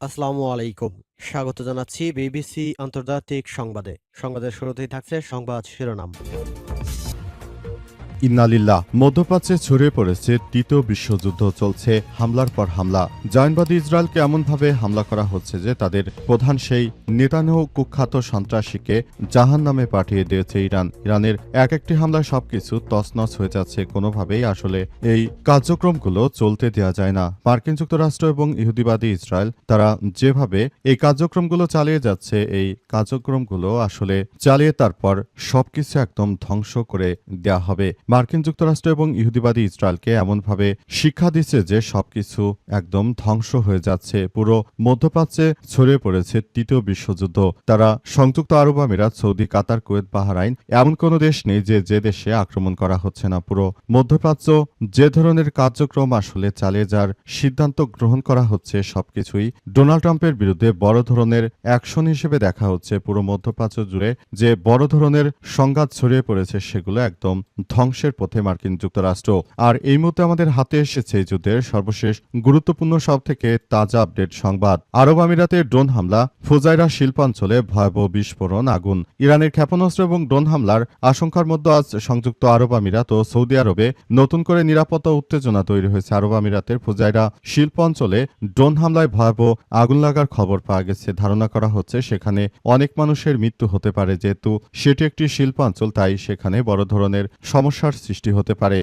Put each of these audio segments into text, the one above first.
আসসালামু আলাইকুম। স্বাগত জানাচ্ছি বিবিসি আন্তর্জাতিক সংবাদে। সংবাদের শুরুতেই থাকছে সংবাদ শিরোনাম। ইন্না লিল্লাহ। মধ্যপ্রাচ্যে ছড়িয়ে পড়েছে তৃতীয় বিশ্বযুদ্ধ, চলছে হামলার পর হামলা। জায়নবাদী ইসরায়েলকে এমনভাবে হামলা করা হচ্ছে যে তাদের প্রধান সেই নেতানিয়াহু কুখ্যাত সন্ত্রাসীকে জাহান্নামে পাঠিয়ে দিয়েছে ইরান। ইরানের এক একটি হামলায় সবকিছু তছনছ হয়ে যাচ্ছে। কোনোভাবেই আসলে এই কার্যক্রমগুলো চলতে দেওয়া যায় না। মার্কিন যুক্তরাষ্ট্র এবং ইহুদিবাদী ইসরায়েল তারা যেভাবে এই কার্যক্রমগুলো চালিয়ে যাচ্ছে, এই কার্যক্রমগুলো আসলে চালিয়ে তারপর সবকিছু একদম ধ্বংস করে দেওয়া হবে। মার্কিন যুক্তরাষ্ট্র এবং ইহুদিবাদী ইসরায়েলকে এমনভাবে শিক্ষা দিচ্ছে যে সবকিছু একদম ধ্বংস হয়ে যাচ্ছে। পুরো মধ্যপ্রাচ্যে ছড়িয়ে পড়েছে তৃতীয় বিশ্বযুদ্ধ। তারা সংযুক্ত আরব আমিরাত, সৌদি, কাতার, কুয়েত, বাহরাইন, এমন কোনো দেশ নেই যে দেশে আক্রমণ করা হচ্ছে না। পুরো মধ্যপ্রাচ্য যে ধরনের কার্যক্রম আসলে চালিয়ে যাওয়ার সিদ্ধান্ত গ্রহণ করা হচ্ছে, সবকিছুই ডোনাল্ড ট্রাম্পের বিরুদ্ধে বড় ধরনের অ্যাকশন হিসেবে দেখা হচ্ছে। পুরো মধ্যপ্রাচ্য জুড়ে যে বড় ধরনের সংঘাত ছড়িয়ে পড়েছে, সেগুলো একদম ধ্বংসের পথে মার্কিন যুক্তরাষ্ট্র। আর এই মুহূর্তে আমাদের হাতে এসেছে এই যুদ্ধের সর্বশেষ গুরুত্বপূর্ণ সব থেকে তাজা আপডেট সংবাদ। আরব আমিরাতে ড্রোন হামলা, ফুজাইরা শিল্পাঞ্চলে ভয়াবহ বিস্ফোরণ, আগুন। ইরানের ক্ষেপণাস্ত্র এবং ড্রোন হামলার আশঙ্কার মধ্যে আজ সংযুক্ত আরব আমিরাত ও সৌদি আরবে নতুন করে নিরাপত্তা উত্তেজনা তৈরি হয়েছে। আরব আমিরাতের ফুজাইরা শিল্প অঞ্চলে ড্রোন হামলায় ভয়াবহ আগুন লাগার খবর পাওয়া গেছে। ধারণা করা হচ্ছে সেখানে অনেক মানুষের মৃত্যু হতে পারে। যেহেতু সেটি একটি শিল্পাঞ্চল, তাই সেখানে বড় ধরনের সমস্যার সৃষ্টি হতে পারে।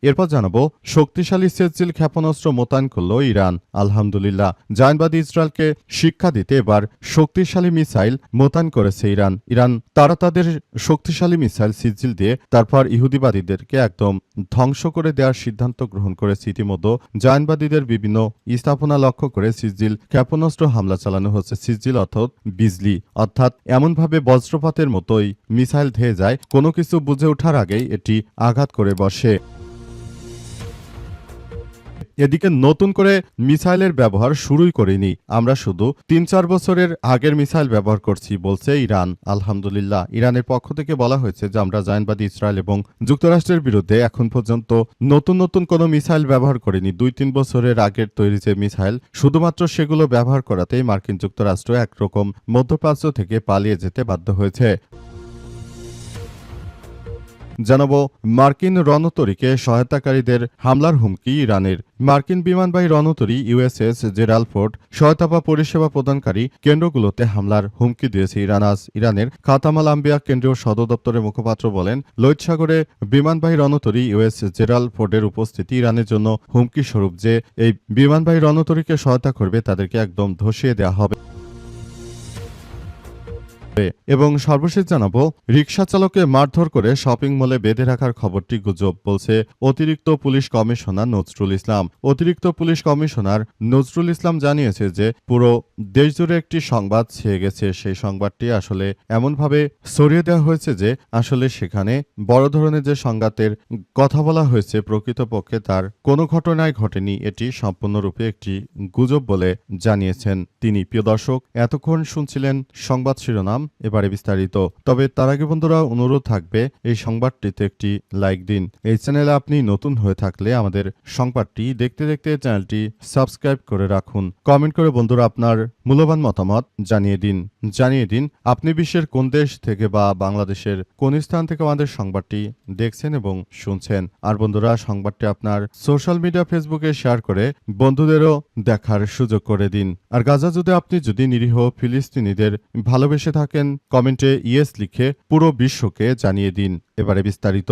এরপর জানাবো, শক্তিশালী সেজ্জিল ক্ষেপণাস্ত্র মোতায়েন করল ইরান। আলহামদুলিল্লাহ, জায়নবাদী ইসরায়েলকে শিক্ষা দিতে এবার শক্তিশালী মিসাইল মোতায়েন করেছে ইরান। তারা তাদের শক্তিশালী মিসাইল সিজ্জিল দিয়ে তারপর ইহুদিবাদীদেরকে একদম ধ্বংস করে দেওয়ার সিদ্ধান্ত গ্রহণ করেছে। ইতিমধ্যে জায়নবাদীদের বিভিন্ন স্থাপনা লক্ষ্য করে সিজ্জিল ক্ষেপণাস্ত্র হামলা চালানো হচ্ছে। সিজ্জিল অর্থাৎ বিজলি, অর্থাৎ এমনভাবে বজ্রপাতের মতোই মিসাইল ধেয়ে যায়, কোনো কিছু বুঝে ওঠার আগেই এটি আঘাত করে বসে। এদিকে নতুন করে মিসাইলের ব্যবহার শুরুই করিনি, আমরা শুধু ৩-৪ বছরের আগের মিসাইল ব্যবহার করছি, বলছে ইরান। আলহামদুলিল্লাহ, ইরানের পক্ষ থেকে বলা হয়েছে যে আমরা জায়নবাদী ইসরায়েল এবং যুক্তরাষ্ট্রের বিরুদ্ধে এখন পর্যন্ত নতুন কোনো মিসাইল ব্যবহার করিনি। ২-৩ বছরের আগের তৈরি যে মিসাইল, শুধুমাত্র সেগুলো ব্যবহার করাতেই মার্কিন যুক্তরাষ্ট্র একরকম মধ্যপ্রাচ্য থেকে পালিয়ে যেতে বাধ্য হয়েছে। জানাবো, মার্কিন রণতরীকে সহায়তাকারীদের হামলার হুমকি ইরানের। মার্কিন বিমানবাহী রণতরী ইউএসএস জেরাল্ড ফোর্ড সহায়তা বা পরিষেবা প্রদানকারী কেন্দ্রগুলোতে হামলার হুমকি দিয়েছে ইরান। আজ ইরানের খাতাম আল আম্বিয়া কেন্দ্রীয় সদর দপ্তরের মুখপাত্র বলেন, লোহিত সাগরে বিমানবাহী রণতরী ইউএস জেরাল্ড ফোর্ডের উপস্থিতি ইরানের জন্য হুমকি স্বরূপ। যে এই বিমানবাহী রণতরীকে সহায়তা করবে তাদেরকে একদম ধসিয়ে দেওয়া হবে। এবং সর্বশেষ জানাবো, রিকশা চালককে মারধর করে শপিং মলে বেঁধে রাখার খবরটি গুজব, বলছে অতিরিক্ত পুলিশ কমিশনার নজরুল ইসলাম। অতিরিক্ত পুলিশ কমিশনার নজরুল ইসলাম জানিয়েছে যে পুরো দেশ জুড়ে একটি সংবাদ ছেয়ে গেছে। সেই সংবাদটি আসলে এমনভাবে ছড়িয়ে দেওয়া হয়েছে যে আসলে সেখানে বড় ধরনের যে সংঘাতের কথা বলা হয়েছে, প্রকৃতপক্ষে তার কোনো ঘটনাই ঘটেনি। এটি সম্পূর্ণরূপে একটি গুজব বলে জানিয়েছেন তিনি। প্রিয় দর্শক, এতক্ষণ শুনছিলেন সংবাদ শিরোনাম, এবারে বিস্তারিত। তবে তার আগে বন্ধুরা, অনুরোধ থাকবে এই সংবাদটিতে একটি লাইক দিন। এই চ্যানেলে আপনি নতুন হয়ে থাকলে আমাদের সংবাদটি দেখতে দেখতে চ্যানেলটি সাবস্ক্রাইব করে রাখুন। কমেন্ট করে বন্ধুরা আপনার মূল্যবান মতামত জানিয়ে দিন আপনি বিশ্বের কোন দেশ থেকে বা বাংলাদেশের কোন স্থান থেকে আমাদের সংবাদটি দেখছেন এবং শুনছেন। আর বন্ধুরা, সংবাদটি আপনার সোশ্যাল মিডিয়া ফেসবুকে শেয়ার করে বন্ধুদেরও দেখার সুযোগ করে দিন। আর গাজা যুদ্ধে আপনি যদি নিরীহ ফিলিস্তিনিদের ভালোবেসে থাকেন, কমেন্টে ইয়েস লিখে পুরো বিশ্বকে জানিয়ে দিন। এবারে বিস্তারিত।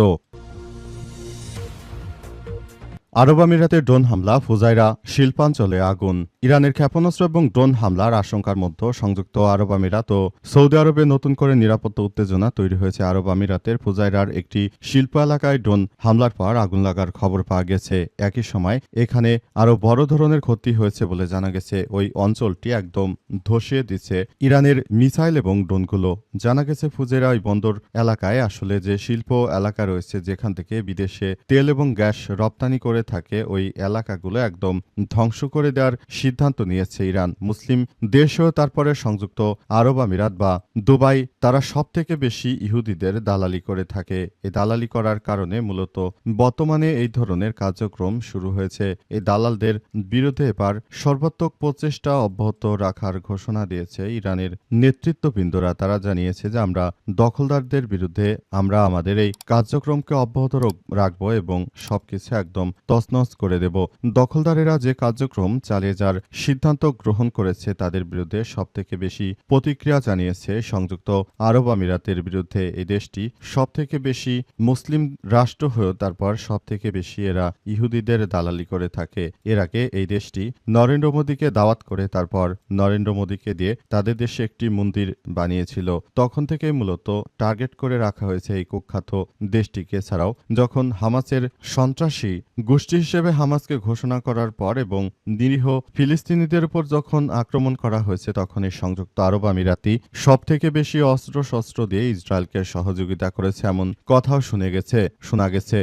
আরব আমিরাতে ড্রোন হামলা, ফুজাইরা শিল্পাঞ্চলে আগুন। ইরানের ক্ষেপণাস্ত্র এবং ড্রোন হামলার আশঙ্কার মধ্যে সংযুক্ত আরব আমিরাত ও সৌদি আরবে নতুন করে নিরাপত্তা উত্তেজনা তৈরি হয়েছে। আরব আমিরাতের ফুজাইরার একটি শিল্প এলাকায় ড্রোন হামলার পর আগুন লাগার খবর পাওয়া গেছে। একই সময় এখানে আরও বড় ধরনের ক্ষতি হয়েছে বলে জানা গেছে। ওই অঞ্চলটি একদম ধসিয়ে দিচ্ছে ইরানের মিসাইল এবং ড্রোনগুলো। জানা গেছে ফুজাইরা ওই বন্দর এলাকায় আসলে যে শিল্প এলাকা রয়েছে, যেখান থেকে বিদেশে তেল এবং গ্যাস রপ্তানি করে করে থাকে ওই এলাকাগুলো একদম ধ্বংস করে দেওয়ার সিদ্ধান্ত নিয়েছে ইরান। মুসলিম দেশও তারপরে সংযুক্ত আরব আমিরাত বা দুবাই, তারা সবথেকে বেশি ইহুদিদের দালালি করে থাকে। এই দালালি করার কারণে মূলত বর্তমানে এই ধরনের কার্যক্রম শুরু হয়েছে। এই দালালদের বিরুদ্ধে এবার সর্বাত্মক প্রচেষ্টা অব্যাহত রাখার ঘোষণা দিয়েছে ইরানের নেতৃত্ববৃন্দরা। তারা জানিয়েছে যে আমরা দখলদারদের বিরুদ্ধে আমরা আমাদের এই কার্যক্রমকে অব্যাহত রাখব এবং সবকিছু একদম তছনছ করে দেব। দখলদারেরা যে কার্যক্রম চালিয়ে যাওয়ার সিদ্ধান্ত গ্রহণ করেছে তাদের বিরুদ্ধে সবথেকে বেশি প্রতিক্রিয়া জানিয়েছে সংযুক্ত আরব আমিরাতের বিরুদ্ধে। এই দেশটি সবথেকে বেশি মুসলিম রাষ্ট্র হয়েও তারপর সবথেকে বেশি এরা ইহুদিদের দালালি করে থাকে। এর আগে এই দেশটি নরেন্দ্র মোদীকে দাওয়াত করে তারপর নরেন্দ্র মোদীকে দিয়ে তাদের দেশে একটি মন্দির বানিয়েছিল। তখন থেকে মূলত টার্গেট করে রাখা হয়েছে এই কুখ্যাত দেশটিকে। ছাড়াও যখন হামাসের সন্ত্রাসী গোষ্ঠী হিসেবে হামাসকে ঘোষণা করার পর এবং নিরীহ ফিলিস্তিনিদের উপর যখন আক্রমণ করা হয়েছে তখন এই সংযুক্ত আরব আমিরাতই সবথেকে বেশি অস্ত্র-শস্ত্র দিয়ে ইসরায়েলকে সহযোগিতা করেছে এমন কথাও শোনা গেছে।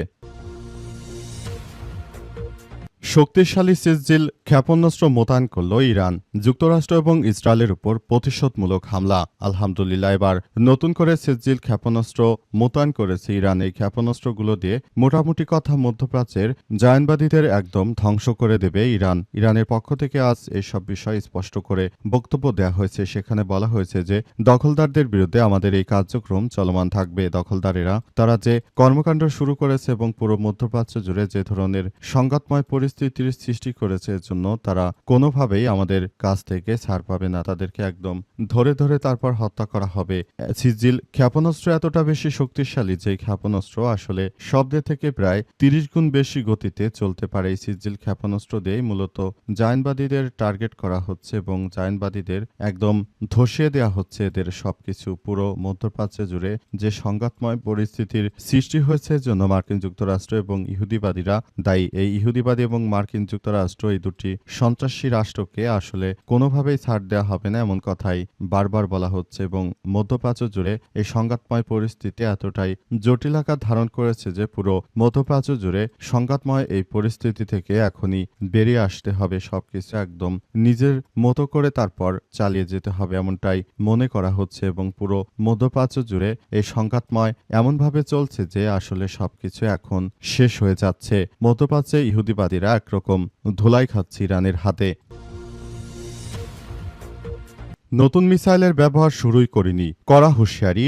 শক্তিশালী সিজজিল ক্ষেপণাস্ত্র মোতায়েন করল ইরান। যুক্তরাষ্ট্র এবং ইসরায়েলের উপর প্রতিশোধমূলক হামলা। আলহামদুলিল্লাহ, এবার নতুন করে সিজজিল ক্ষেপণাস্ত্র মোতায়েন করেছে ইরান। এই ক্ষেপণাস্ত্রগুলো দিয়ে মোটামুটি কথা মধ্যপ্রাচ্যের জায়নবাদীদের একদম ধ্বংস করে দেবে ইরান। ইরানের পক্ষ থেকে আজ এসব বিষয় স্পষ্ট করে বক্তব্য দেওয়া হয়েছে। সেখানে বলা হয়েছে যে দখলদারদের বিরুদ্ধে আমাদের এই কার্যক্রম চলমান থাকবে। দখলদারেরা তারা যে কর্মকাণ্ড শুরু করেছে এবং পুরো মধ্যপ্রাচ্য জুড়ে যে ধরনের সংঘাতময় পরিস্থিতির সৃষ্টি করেছে এর জন্য তারা কোনোভাবেই আমাদের কাছ থেকে ছাড় পাবে না। তাদেরকে একদম ধরে ধরে তারপর হত্যা করা হবে। সিজিল ক্ষেপণাস্ত্র এতটা বেশি শক্তিশালী যে ক্ষেপণাস্ত্র আসলে শব্দের থেকে প্রায় ৩০ গুণ বেশি গতিতে চলতে পারে। এই সিজিল ক্ষেপণাস্ত্র দিয়ে মূলত জায়নবাদীদের টার্গেট করা হচ্ছে এবং জায়নবাদীদের একদম ধসিয়ে দেওয়া হচ্ছে এদের সবকিছু। পুরো মধ্যপ্রাচ্য জুড়ে যে সংঘাতময় পরিস্থিতির সৃষ্টি হয়েছে এর জন্য মার্কিন যুক্তরাষ্ট্র এবং ইহুদিবাদীরা দায়ী। এই ইহুদিবাদী এবং মার্কিন যুক্তরাষ্ট্র এই দুটি সন্ত্রাসী রাষ্ট্রকে আসলে কোনোভাবেই ছাড় দেওয়া হবে না এমন কথাই বারবার বলা হচ্ছে এবং মধ্যপ্রাচ্য জুড়ে এই সংঘাতময় পরিস্থিতি এতটাই জটিল আকার ধারণ করেছে যে পুরো মধ্যপ্রাচ্য জুড়ে সংঘাতময় এই পরিস্থিতি থেকে এখনই বেরিয়ে আসতে হবে। সবকিছু একদম নিজের মতো করে তারপর চালিয়ে যেতে হবে এমনটাই মনে করা হচ্ছে এবং পুরো মধ্যপ্রাচ্য জুড়ে এই সংঘাতময় এমনভাবে চলছে যে আসলে সবকিছু এখন শেষ হয়ে যাচ্ছে। মধ্যপ্রাচ্যে ইহুদিবাদীরা একরকম ধুলাই খাচ্ছে ইরানের হাতে। নতুন মিসাইলের ব্যবহার শুরুই করিনি, কড়া হুঁশিয়ারি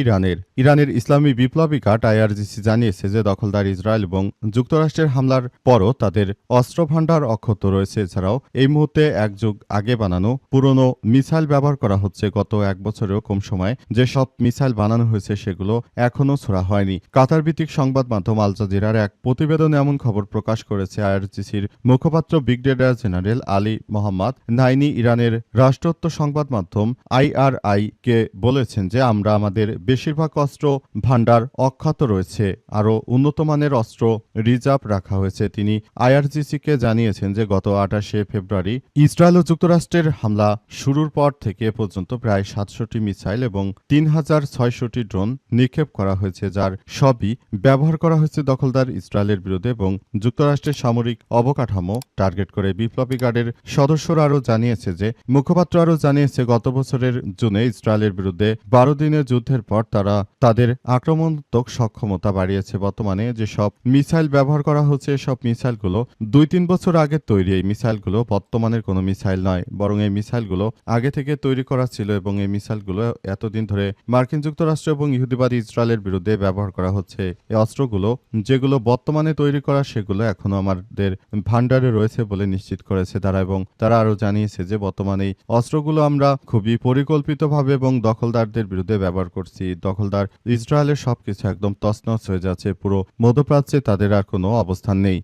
ইরানের ইসলামী বিপ্লবী গার্ড আইআরজিসি জানিয়েছে যে দখলদার ইসরায়েল এবং যুক্তরাষ্ট্রের হামলার পরও তাদের অস্ত্রভান্ডার অক্ষত রয়েছে। এছাড়াও এই মুহূর্তে এক যুগ আগে বানানো পুরনো মিসাইল ব্যবহার করা হচ্ছে। গত এক বছরেও কম সময়ে যেসব মিসাইল বানানো হয়েছে সেগুলো এখনও ছোড়া হয়নি। কাতার ভিত্তিক সংবাদ মাধ্যম আল জাজিরার এক প্রতিবেদনে এমন খবর প্রকাশ করেছে আইআরজিসির মুখপাত্র ব্রিগেডিয়ার জেনারেল আলী মোহাম্মদ নাইনি। ইরানের রাষ্ট্রোচ্চ সংবাদ মাধ্যম IRI কে বলেছেন যে আমরা আমাদের বেশিরভাগ অস্ত্র ভান্ডার অক্ষত রয়েছে, আরও উন্নত মানের অস্ত্র রিজার্ভ রাখা হয়েছে। তিনি IRGC কে জানিয়েছেন যে গত 28শে ফেব্রুয়ারি ইসরায়েল ও যুক্তরাষ্ট্রের হামলা শুরুর পর থেকে পর্যন্ত প্রায় 700টি মিসাইল এবং 3600টি ড্রোন নিক্ষেপ করা হয়েছে, যার সবই ব্যবহার করা হয়েছে দখলদার ইসরায়েলের বিরুদ্ধে এবং যুক্তরাষ্ট্রের সামরিক অবকাঠামো টার্গেট করে। বিপ্লবী গার্ডের সদস্যরা আরও জানিয়েছে যে মুখপাত্র আরও জানিয়েছে গত বছরের জুনে ইসরায়েলের বিরুদ্ধে 12 দিনের যুদ্ধের পর তারা তাদের আক্রমণাত্মক সক্ষমতা বাড়িয়েছে। বর্তমানে যেসব মিসাইল ব্যবহার করা হচ্ছে সব মিসাইলগুলো 2-3 বছর আগে তৈরি। এই মিসাইলগুলো বর্তমানের কোনো মিসাইল নয়, বরং এই মিসাইলগুলো আগে থেকে তৈরি করা ছিল এবং এই মিসাইলগুলো এতদিন ধরে মার্কিন যুক্তরাষ্ট্র এবং ইহুদিবাদী ইসরায়েলের বিরুদ্ধে ব্যবহার করা হচ্ছে। এই অস্ত্রগুলো যেগুলো বর্তমানে তৈরি করা সেগুলো এখনো আমাদের ভান্ডারে রয়েছে বলে নিশ্চিত করেছে তারা এবং তারা আরও জানিয়েছে যে বর্তমানে এই অস্ত্রগুলো আমরা খুবই পরিকল্পিতভাবে এবং দখলদারদের বিরুদ্ধে ব্যবহার করছি। দখলদার ইসরায়েলের সবকিছু একদম তছনছ হয়ে যাচ্ছে। পুরো মধ্যপ্রাচ্যে তাদের আর কোনো অবস্থান নেই।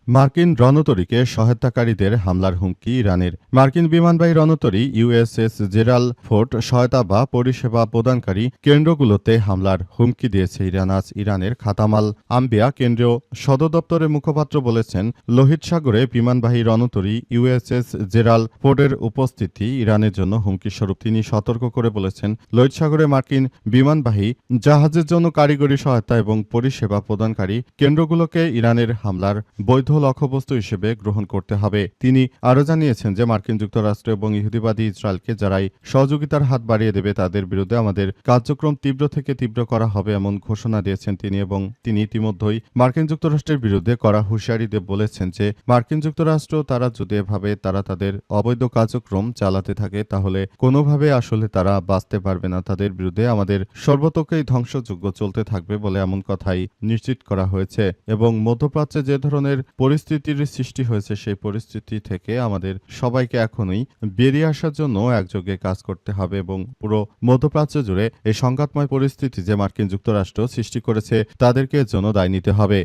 মার্কিন রণতরীকে সহায়তাকারীদের হামলার হুমকি ইরানের। মার্কিন বিমানবাহী রণতরী ইউএসএস জেরাল্ড ফোর্ড সহায়তা বা পরিষেবা প্রদানকারী কেন্দ্রগুলোতে হামলার হুমকি দিয়েছে ইরান। আজ ইরানের খাতামাল আম্বিয়া কেন্দ্রীয় সদর দপ্তরের মুখপাত্র বলেছেন, লোহিত সাগরে বিমানবাহী রণতরী ইউএসএস জেরাল্ড ফোর্ডের উপস্থিতি ইরানের জন্য হুমকি স্বরূপ। তিনি সতর্ক করে বলেছেন, লোহিত সাগরে মার্কিন বিমানবাহী জাহাজের জন্য কারিগরি সহায়তা এবং পরিষেবা প্রদানকারী কেন্দ্রগুলোকে ইরানের হামলার বৈধ লক্ষ্যবস্তু হিসেবে গ্রহণ করতে হবে। তিনি আরও জানিয়েছেন যে মার্কিন যুক্তরাষ্ট্র এবং ইহুদিবাদী ইসরায়েলকে যারাই সহযোগিতার হাত বাড়িয়ে দেবে তাদের বিরুদ্ধে আমাদের কার্যক্রম তীব্র থেকে তীব্র করা হবে এমন ঘোষণা দিয়েছেন তিনি। এবং তিনি ইতিমধ্যেই মার্কিন যুক্তরাষ্ট্রের বিরুদ্ধে কড়া হুঁশিয়ারি দিয়ে বলেছেন যে মার্কিন যুক্তরাষ্ট্র তারা যদি এভাবে তাদের অবৈধ কার্যক্রম চালাতে থাকে তাহলে কোনোভাবে আসলে তারা বাঁচতে পারবে না। তাদের বিরুদ্ধে আমাদের সর্বতোকেই ধ্বংসযজ্ঞ চলতে থাকবে বলে এমন কথাই নিশ্চিত করা হয়েছে। এবং মধ্যপ্রাচ্যে যে ধরনের পরিস্থিতির সৃষ্টি হয়েছে সেই পরিস্থিতি থেকে আমাদের সবাইকে এখনই বেরিয়ে আসার জন্য একযোগে কাজ করতে হবে এবং পুরো মধ্যপ্রাচ্য জুড়ে এই সংঘাতময় পরিস্থিতি যে মার্কিন যুক্তরাষ্ট্র সৃষ্টি করেছে তাদেরকে এর জন্য দায় নিতে হবে।